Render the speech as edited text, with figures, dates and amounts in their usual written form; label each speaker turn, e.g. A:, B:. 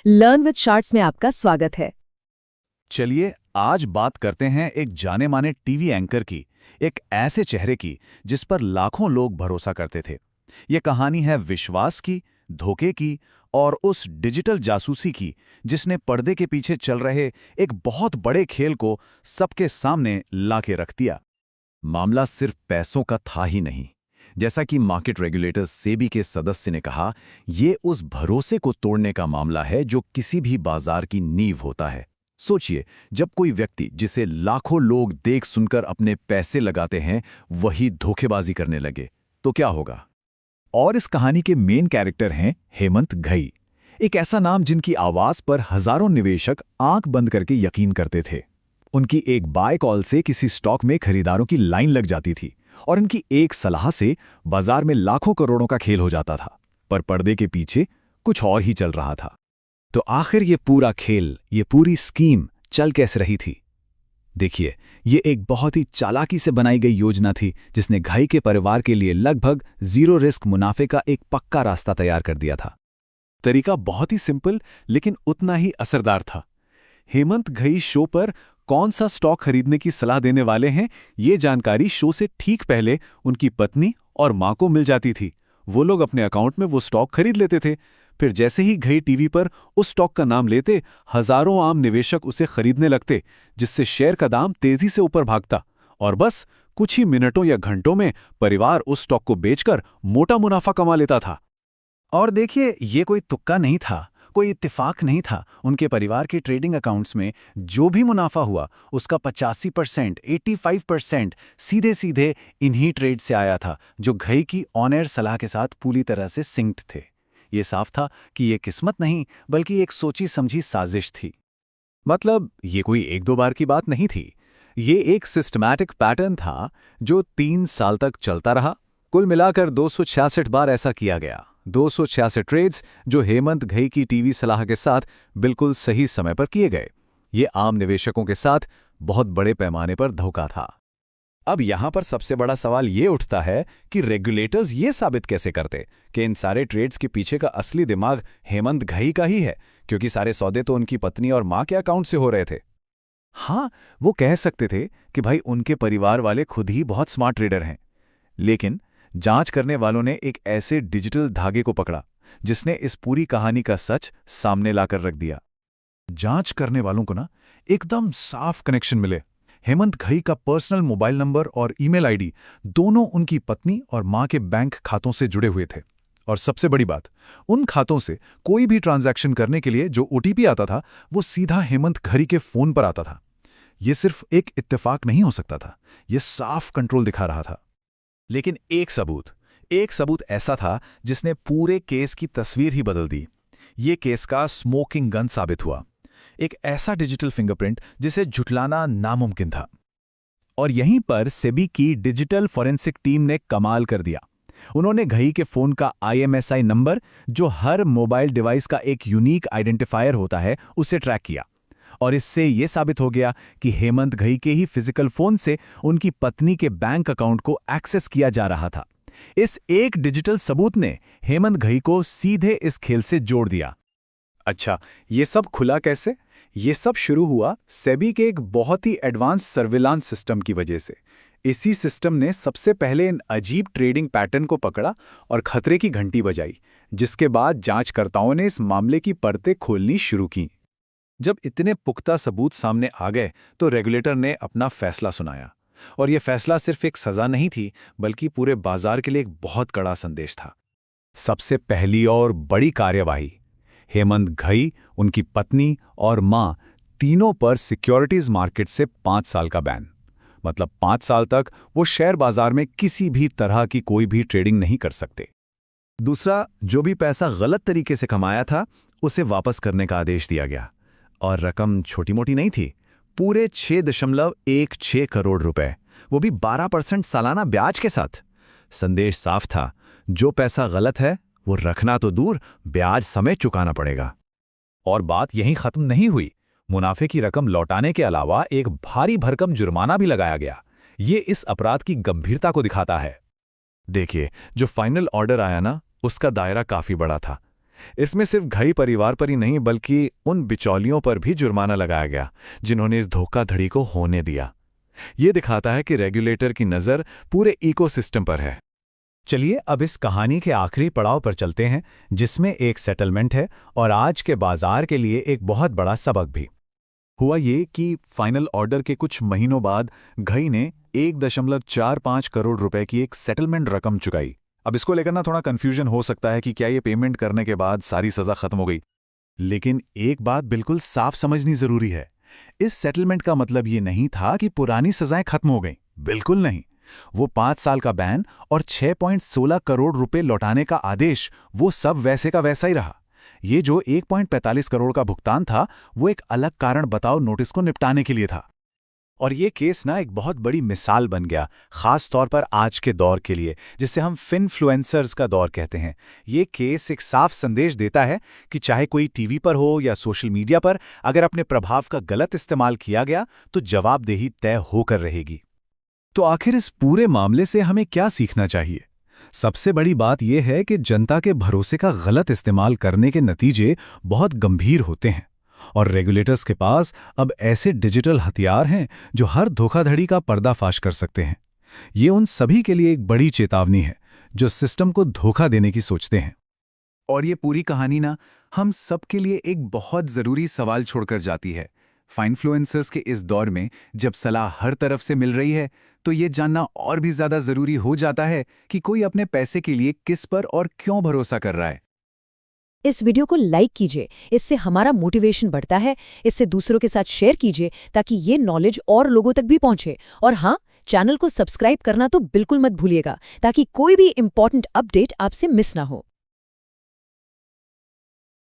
A: Learn with shards में आपका स्वागत है।
B: चलिए आज बात करते हैं एक जाने माने टीवी एंकर की, एक ऐसे चेहरे की जिस पर लाखों लोग भरोसा करते थे। ये कहानी है विश्वास की, धोखे की और उस डिजिटल जासूसी की जिसने पर्दे के पीछे चल रहे एक बहुत बड़े खेल को सबके सामने लाके रख दिया। मामला सिर्फ पैसों का था ही नहीं। जैसा कि मार्केट रेगुलेटर्स सेबी के सदस्य ने कहा, ये उस भरोसे को तोड़ने का मामला है जो किसी भी बाजार की नींव होता है। सोचिए, जब कोई व्यक्ति जिसे लाखों लोग देख सुनकर अपने पैसे लगाते हैं वही धोखेबाजी करने लगे तो क्या होगा। और इस कहानी के मेन कैरेक्टर हैं हेमंत घई, एक ऐसा नाम जिनकी आवाज पर हजारों निवेशक आंख बंद करके यकीन करते थे। उनकी एक बाय कॉल से किसी स्टॉक में खरीदारों की लाइन लग जाती थी और उनकी एक सलाह से बाजार में लाखों करोड़ों का खेल हो जाता था। पर पर्दे के पीछे कुछ और ही चल रहा था। तो आखिर ये पूरा खेल, ये पूरी स्कीम चल कैसे रही थी? देखिए, ये एक बहुत ही चालाकी से बनाई गई योजना थी जिसने घई के परिवार के लिए लगभग जीरो रिस्क मुनाफे का एक पक्का रास्ता तैयार कर दिया था। तरीका बहुत ही सिंपल लेकिन उतना ही असरदार था। हेमंत घई शो पर कौन सा स्टॉक खरीदने की सलाह देने वाले हैं, ये जानकारी शो से ठीक पहले उनकी पत्नी और मां को मिल जाती थी। वो लोग अपने अकाउंट में वो स्टॉक खरीद लेते थे। फिर जैसे ही घई टीवी पर उस स्टॉक का नाम लेते, हजारों आम निवेशक उसे खरीदने लगते, जिससे शेयर का दाम तेजी से ऊपर भागता और बस कुछ ही मिनटों या घंटों में परिवार उस स्टॉक को बेचकर मोटा मुनाफा कमा लेता था। और देखिए, ये कोई तुक्का नहीं था, कोई इत्तेफाक नहीं था। उनके परिवार के ट्रेडिंग अकाउंट्स में जो भी मुनाफा हुआ उसका 85%, 85% सीधे सीधे इन्हीं ट्रेड से आया था, जो घई की ऑन एयर सलाह के साथ पूरी तरह से सिंक्ड थे। ये साफ था कि ये किस्मत नहीं बल्कि एक सोची समझी साजिश थी। मतलब ये कोई एक दो बार की बात नहीं थी, ये एक सिस्टमैटिक पैटर्न था जो 3 साल तक चलता रहा। कुल मिलाकर 266 बार ऐसा किया गया। 266 ट्रेड्स जो हेमंत घई की टीवी सलाह के साथ बिल्कुल सही समय पर किए गए। ये आम निवेशकों के साथ बहुत बड़े पैमाने पर धोखा था। अब यहां पर सबसे बड़ा सवाल ये उठता है कि रेगुलेटर्स ये साबित कैसे करते कि इन सारे ट्रेड्स के पीछे का असली दिमाग हेमंत घई का ही है, क्योंकि सारे सौदे तो उनकी पत्नी और मां के अकाउंट से हो रहे थे। हाँ, वो कह सकते थे कि भाई उनके परिवार वाले खुद ही बहुत स्मार्ट ट्रेडर हैं, लेकिन जांच करने वालों ने एक ऐसे डिजिटल धागे को पकड़ा जिसने इस पूरी कहानी का सच सामने लाकर रख दिया। जांच करने वालों को ना एकदम साफ कनेक्शन मिले। हेमंत घई का पर्सनल मोबाइल नंबर और ईमेल आईडी दोनों उनकी पत्नी और मां के बैंक खातों से जुड़े हुए थे। और सबसे बड़ी बात, उन खातों से कोई भी ट्रांजैक्शन करने के लिए जो ओटीपी आता था वो सीधा हेमंत घई के फोन पर आता था। ये सिर्फ एक इत्तेफाक नहीं हो सकता था, ये साफ कंट्रोल दिखा रहा था। लेकिन एक सबूत ऐसा था जिसने पूरे केस की तस्वीर ही बदल दी। ये केस का स्मोकिंग गन साबित हुआ, एक ऐसा डिजिटल फिंगरप्रिंट जिसे झुठलाना नामुमकिन था। और यहीं पर सेबी की डिजिटल फॉरेंसिक टीम ने कमाल कर दिया। उन्होंने घई के फोन का IMSI नंबर, जो हर मोबाइल डिवाइस का एक यूनिक आइडेंटिफायर होता है, उसे ट्रैक किया। और इससे यह साबित हो गया कि हेमंत घई के ही फिजिकल फोन से उनकी पत्नी के बैंक अकाउंट को एक्सेस किया जा रहा था। इस एक डिजिटल सबूत ने हेमंत घई को सीधे इस खेल से जोड़ दिया। अच्छा, ये सब खुला कैसे? ये सब शुरू हुआ सेबी के एक बहुत ही एडवांस सर्विलांस सिस्टम की वजह से। इसी सिस्टम ने सबसे पहले इन अजीब ट्रेडिंग पैटर्न को पकड़ा और खतरे की घंटी बजाई, जिसके बाद जांचकर्ताओं ने इस मामले की परतें खोलनी शुरू की। जब इतने पुख्ता सबूत सामने आ गए तो रेगुलेटर ने अपना फैसला सुनाया। और यह फैसला सिर्फ एक सजा नहीं थी, बल्कि पूरे बाजार के लिए एक बहुत कड़ा संदेश था। सबसे पहली और बड़ी कार्यवाही, हेमंत घई, उनकी पत्नी और मां तीनों पर सिक्योरिटीज मार्केट से 5 साल का बैन। मतलब 5 साल तक वो शेयर बाजार में किसी भी तरह की कोई भी ट्रेडिंग नहीं कर सकते। दूसरा, जो भी पैसा गलत तरीके से कमाया था उसे वापस करने का आदेश दिया गया। और रकम छोटी मोटी नहीं थी, पूरे 6.16 करोड़ रुपए, वो भी 12% सालाना ब्याज के साथ। संदेश साफ था, जो पैसा गलत है वो रखना तो दूर, ब्याज समेत चुकाना पड़ेगा। और बात यहीं खत्म नहीं हुई। मुनाफे की रकम लौटाने के अलावा एक भारी भरकम जुर्माना भी लगाया गया। ये इस अपराध की गंभीरता को दिखाता है। देखिए, जो फाइनल ऑर्डर आया ना, उसका दायरा काफी बड़ा था।
C: इसमें सिर्फ घई परिवार पर ही नहीं बल्कि उन बिचौलियों पर भी जुर्माना लगाया गया जिन्होंने इस धोखाधड़ी को होने दिया। ये दिखाता है कि रेगुलेटर की नज़र पूरे इकोसिस्टम पर है।
B: चलिए अब इस कहानी के आखिरी पड़ाव पर चलते हैं, जिसमें एक सेटलमेंट है और आज के बाजार के लिए एक बहुत बड़ा सबक भी। हुआ ये कि फाइनल ऑर्डर के कुछ महीनों बाद घई ने 1.45 करोड़ रुपए की एक सेटलमेंट रकम चुकाई। अब इसको लेकर थोड़ा कंफ्यूजन हो सकता है कि क्या ये पेमेंट करने के बाद सारी सज़ा खत्म हो गई। लेकिन एक बात बिल्कुल साफ समझनी जरूरी है, इस सेटलमेंट का मतलब ये नहीं था कि पुरानी सजाएं खत्म हो गईं। बिल्कुल नहीं। वो 5 साल का बैन और 6.16 करोड़ रुपए लौटाने का आदेश, वो सब वैसे का वैसा ही रहा। ये जो 1.45 करोड़ का भुगतान था, वो एक अलग कारण बताओ नोटिस को निपटाने के लिए था। और ये केस एक बहुत बड़ी मिसाल बन गया, खास तौर पर आज के दौर के लिए, जिसे हम फिनफ्लुएंसर्स का दौर कहते हैं। ये केस एक साफ संदेश देता है कि चाहे कोई टीवी पर हो या सोशल मीडिया पर, अगर अपने प्रभाव का गलत इस्तेमाल किया गया तो जवाबदेही तय होकर रहेगी। तो आखिर इस पूरे मामले से हमें क्या सीखना चाहिए? सबसे बड़ी बात यह है कि जनता के भरोसे का गलत इस्तेमाल करने के नतीजे बहुत गंभीर होते हैं, और रेगुलेटर्स के पास अब ऐसे डिजिटल हथियार हैं जो हर धोखाधड़ी का पर्दाफाश कर सकते हैं। ये उन सभी के लिए एक बड़ी चेतावनी है जो सिस्टम को धोखा देने की सोचते हैं। और ये पूरी कहानी हम सबके लिए एक बहुत ज़रूरी सवाल छोड़कर जाती है। फाइनफ्लुएंसर्स के इस दौर में जब सलाह हर तरफ से मिल रही है, तो ये जानना और भी ज़्यादा ज़रूरी हो जाता है कि कोई अपने पैसे के लिए किस पर और क्यों भरोसा कर रहा है।
A: इस वीडियो को लाइक कीजिए, इससे हमारा मोटिवेशन बढ़ता है। इससे दूसरों के साथ शेयर कीजिए ताकि ये नॉलेज और लोगों तक भी पहुंचे। और हाँ, चैनल को सब्सक्राइब करना तो बिल्कुल मत भूलिएगा ताकि कोई भी इंपॉर्टेंट अपडेट आपसे मिस ना हो।